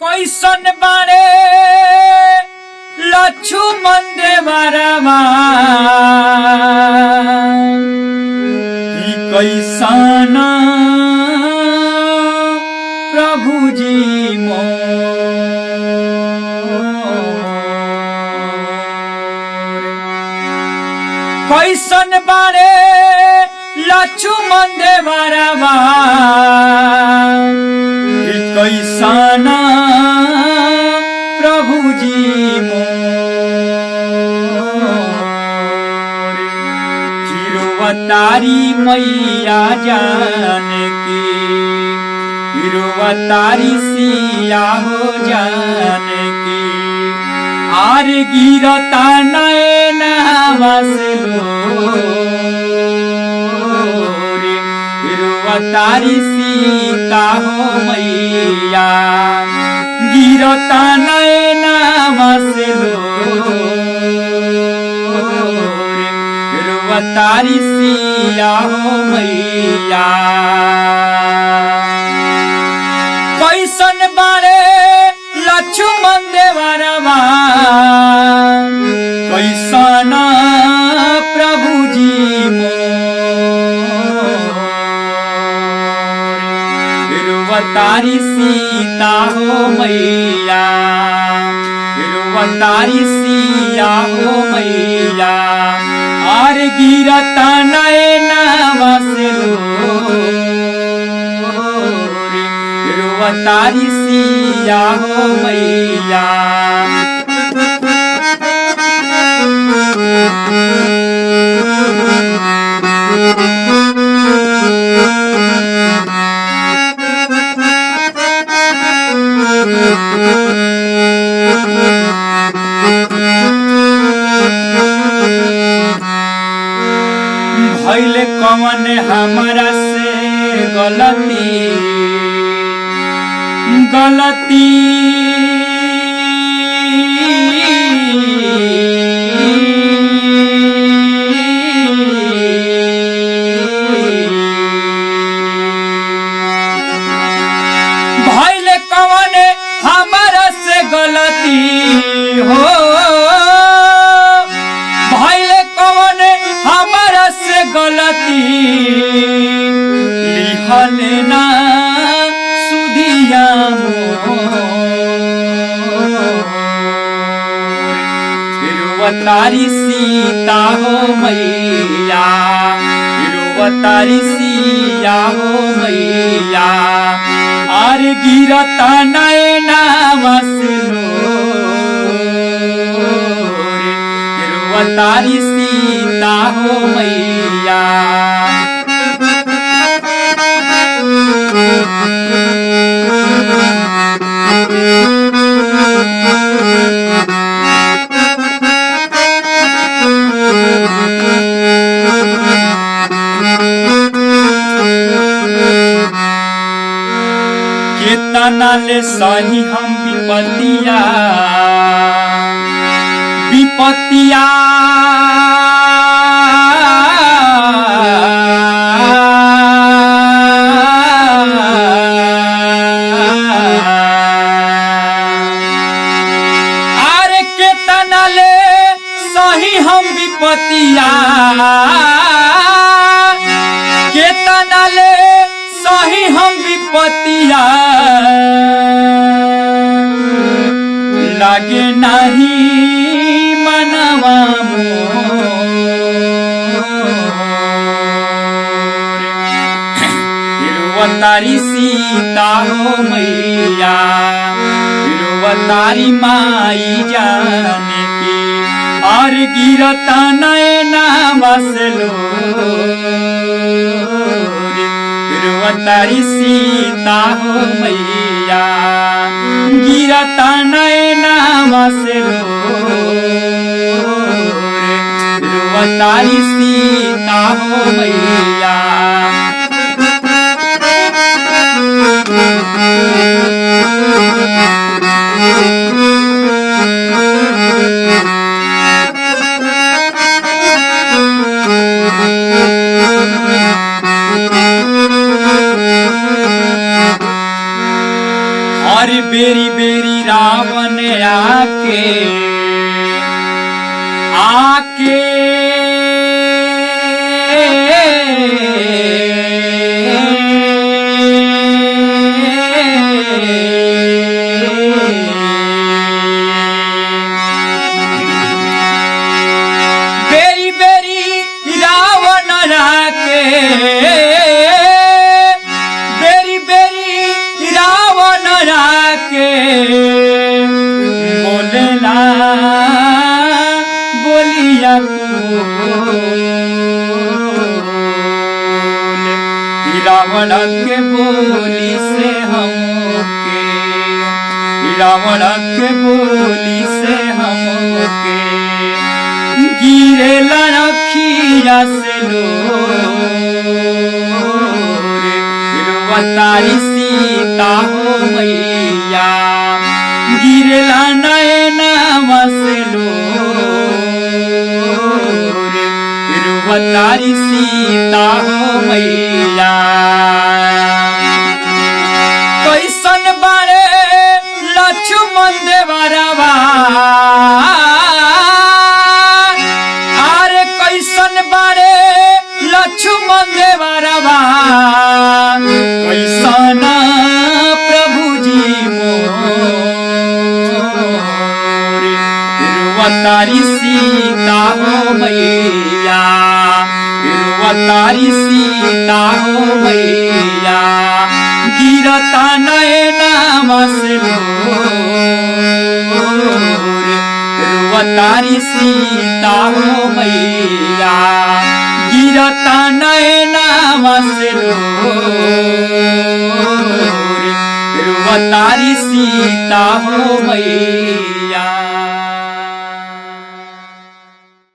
कैसन बारे लक्ष्मण देवरवा कैसन प्रभु जी कैसन बारे लक्ष्मण देवरवा कैसन प्रभु जी हिरुवतारी मैया जानकी हिरुवतारी सिया हो जानकी आर गिरता नैना बसलो हिरुवतारी सीता हो मैया गिरता नैना बसलो हिरुवतारी सिया हो मैया कैसन बारे लक्ष्मण देवरवा कैसन प्रभु जी हिरुवतारी सीता हो मैया हिरुवतारी सिया हो मैया आर गिरता नैना बसलो हिरुवतारी सिया हो मैया भइल कौन हमरा से गलती गलती भइल कौन हमरा से गलती हो भइल कौन हमरा से गलती लिहल ना सुधिया हिरुवतारी सीता हो मैया हिरुवतारी सिया हो मैया आर गिरता नैना बसलो हिरुवतारी सीता हो मैया केतना ले सही हम विपतिया विपतिया अरे केतना ले सही हम विपतिया केतना ले सही हम विपतिया लागे नहीं मनवा हिरुवतारी सीता हो मैया हिरुवतारी माई जानकी और गिरता नैना बसलो हिरुवतारी सीता हो मैया गिरता नैना बसलो हिरुवतारी सीता हो मैया हर बेरी बेरी रावण आके आके बेरी बेरी रावण आके बेरी बेरी रावण आके बोलना बोलिया रावण के बोली से हमके रावण के बोली से हमके गिरे लखिया से तारी सीता हो मैया गिरला नयना से तारी सीता हो मैया कैसन बारे लक्ष्मण देवरवा अरे कैसन बारे लक्ष्मण देवरवा कैसन प्रभु जी मोर तारी सीता हो मैया तारी सीता हो मैया गिरता नयना से तारी सीता हो मैया गिरता नयना से तारी सीता हो मैया।